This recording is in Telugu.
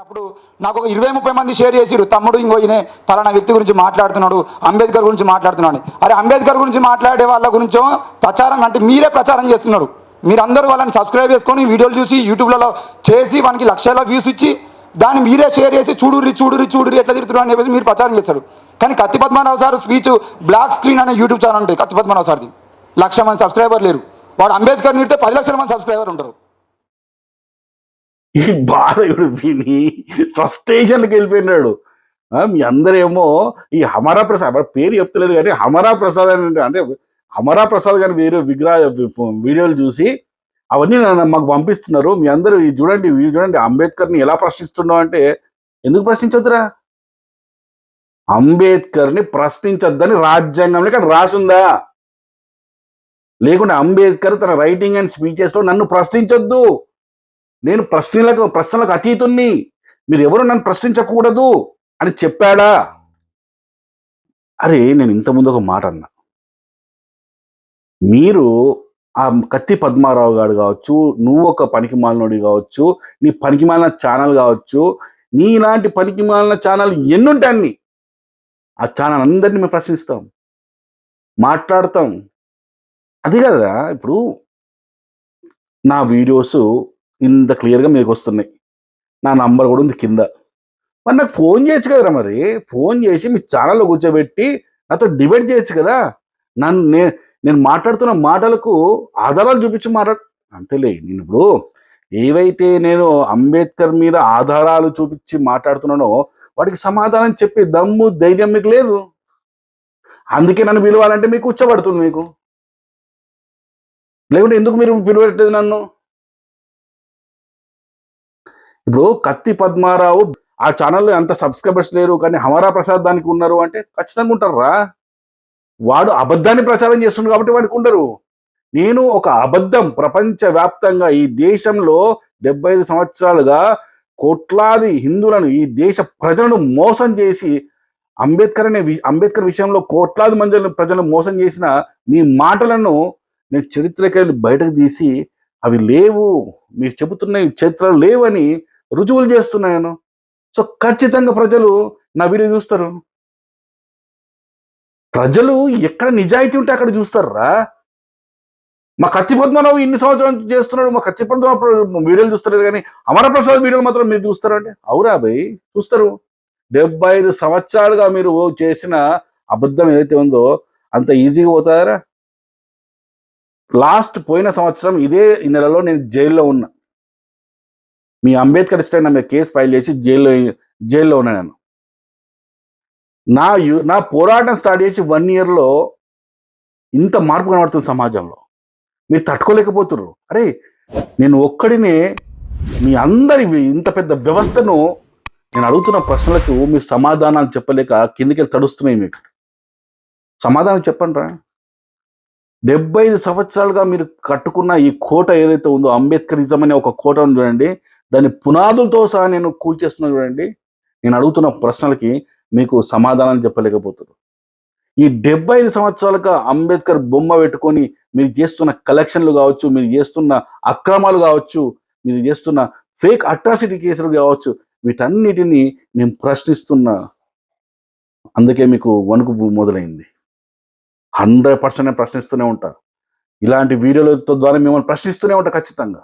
అప్పుడు నాకు ఒక 20-30 మంది షేర్ చేసిరు, తమ్ముడు ఇంకో ఈయన పలానా వ్యక్తి గురించి మాట్లాడుతున్నాడు, అంబేద్కర్ గురించి మాట్లాడుతున్నాడు. అరే అంబేద్కర్ గురించి మాట్లాడే వాళ్ళ గురించో ప్రచారం అంటే మీరే ప్రచారం చేస్తున్నారు. మీరందరూ వాళ్ళని సబ్స్క్రైబ్ చేసుకొని వీడియోలు చూసి యూట్యూబ్లలో చేసి వానికి లక్షల వ్యూస్ ఇచ్చి దాన్ని మీరే షేర్ చేసి చూడురి చూడురి చూడురి ఎట్లా తిరుగుతున్నారు అని చెప్పేసి మీరు ప్రచారం చేస్తారు. కానీ Kathi Padmanabha sir speech black screen అనే యూట్యూబ్ ఛానల్ ఉంటుంది కత్తి పద్మనాభ సార్ది. 1,00,000 మంది సబ్స్క్రైబర్ లేరు. వాడు అంబేద్కర్ నిడితే 10 లక్షల మంది సబ్స్క్రైబర్ ఉంటారు. ఈ బాధకుడు విని ఫ్రస్ట్రేషన్కి వెళ్ళిపోయినాడు. మీ అందరేమో ఈ హమారా ప్రసాద్ పేరు చెప్తలేడు కానీ హమారా ప్రసాద్ అని అంటే హమారా ప్రసాద్ గారి వేరే వీడియోలు చూసి అవన్నీ మాకు పంపిస్తున్నారు. మీ అందరూ చూడండి అంబేద్కర్ని ఎలా ప్రశ్నిస్తున్నావు అంటే, ఎందుకు ప్రశ్నించొద్దురా? అంబేద్కర్ని ప్రశ్నించొద్దని రాజ్యాంగంలో ఇక్కడ రాసుందా? లేకుంటే అంబేద్కర్ తన రైటింగ్ అండ్ స్పీచెస్లో నన్ను ప్రశ్నించొద్దు, నేను ప్రశ్నలకు అతీతుణ్ణి, మీరు ఎవరు నన్ను ప్రశ్నించకూడదు అని చెప్పాడా? అరే నేను ఇంతకుముందు ఒక మాట అన్నా, మీరు ఆ కత్తి పద్మారావు గారు కావచ్చు, నువ్వు ఒక పనికిమాలినోడి కావచ్చు, నీ పనికిమాలిన ఛానల్ కావచ్చు, నీ ఇలాంటి పనికిమాలిన ఛానల్ ఎన్నుంటాన్ని ఆ ఛానల్ అందరినీ మేము ప్రశ్నిస్తాం, మాట్లాడతాం. అది కదరా, ఇప్పుడు నా వీడియోస్ ఇంత క్లియర్గా మీకు వస్తున్నాయి, నా నంబర్ కూడా ఉంది కింద. మరి నాకు ఫోన్ చేయొచ్చు కదరా, మరి ఫోన్ చేసి మీ ఛానల్లో కూర్చోబెట్టి నాతో డిబేట్ చేయొచ్చు కదా. నేను మాట్లాడుతున్న మాటలకు ఆధారాలు చూపించి అంతేలే. నేను ఇప్పుడు ఏవైతే నేను అంబేద్కర్ మీద ఆధారాలు చూపించి మాట్లాడుతున్నానో వాటికి సమాధానం చెప్పే దమ్ము ధైర్యం మీకు లేదు. అందుకే నన్ను పిలవాలంటే మీకు కూర్చోబడుతుంది. మీకు లేకుంటే ఎందుకు మీరు పిలువట్లేదు నన్ను? ఇప్పుడు కత్తి పద్మారావు ఆ ఛానల్లో ఎంత సబ్స్క్రైబర్స్ లేరు, కానీ హమారా ప్రసాద్ దానికి ఉన్నారు అంటే ఖచ్చితంగా ఉంటారా? వాడు అబద్ధాన్ని ప్రచారం చేస్తున్నాడు కాబట్టి వాడికి ఉండరు. నేను ఒక అబద్ధం ప్రపంచవ్యాప్తంగా ఈ దేశంలో 75 సంవత్సరాలుగా కోట్లాది హిందువులను, ఈ దేశ ప్రజలను మోసం చేసి అంబేద్కర్ విషయంలో కోట్లాది మంది ప్రజలను మోసం చేసిన మీ మాటలను నేను చరిత్రకెళ్ళి బయటకు తీసి అవి లేవు, మీరు చెబుతున్న చరిత్రలు లేవని రుజువులు చేస్తున్నాను. సో ఖచ్చితంగా ప్రజలు నా వీడియో చూస్తారు. ప్రజలు ఎక్కడ నిజాయితీ ఉంటే అక్కడ చూస్తారా? మా కత్తి పద్మనాభం ఇన్ని సంవత్సరాలు చేస్తున్నాడు, మా కత్తి పద్మనాభం వీడియోలు చూస్తారు కానీ అమరప్రసాద్ వీడియోలు మాత్రం మీరు చూస్తారు అంటే, అవురా భయ్ చూస్తారు. 75 సంవత్సరాలుగా మీరు చేసిన అబద్ధం ఏదైతే ఉందో అంత ఈజీగా పోతారా? పోయిన సంవత్సరం ఇదే నెలలో నేను జైల్లో ఉన్నా. మీ అంబేద్కర్ ఇష్టం నా మీద కేసు ఫైల్ చేసి జైల్లో ఉన్నా. నేను నా పోరాటం స్టార్ట్ చేసి 1 ఇయర్లో ఇంత మార్పు కనబడుతుంది సమాజంలో. మీరు తట్టుకోలేకపోతున్నారు. అరే నేను ఒక్కడినే మీ అందరి ఇంత పెద్ద వ్యవస్థను నేను అడుగుతున్న ప్రశ్నలకు మీరు సమాధానాలు చెప్పలేక కిందికి తడుస్తున్నాయి. మీకు సమాధానం చెప్పండి రా. 75 సంవత్సరాలుగా మీరు కట్టుకున్న ఈ కోట ఏదైతే ఉందో, అంబేద్కరిజం అనే ఒక కోట ఉంది చూడండి, దాని పునాదులతో సహా నేను కూల్చేస్తున్నాను చూడండి. నేను అడుగుతున్న ప్రశ్నలకి మీకు సమాధానం చెప్పలేకపోతున్నారు. ఈ 75 సంవత్సరాలుగా అంబేద్కర్ బొమ్మ పెట్టుకొని మీరు చేస్తున్న కలెక్షన్లు కావచ్చు, మీరు చేస్తున్న అక్రమాలు కావచ్చు, మీరు చేస్తున్న ఫేక్ అట్రాసిటీ కేసులు కావచ్చు, వీటన్నిటినీ నేను ప్రశ్నిస్తున్నా. అందుకే మీకు వణుకు మొదలైంది. 100% ప్రశ్నిస్తూనే ఉంటా. ఇలాంటి వీడియోలతో ద్వారా మిమ్మల్ని ప్రశ్నిస్తూనే ఉంటా ఖచ్చితంగా.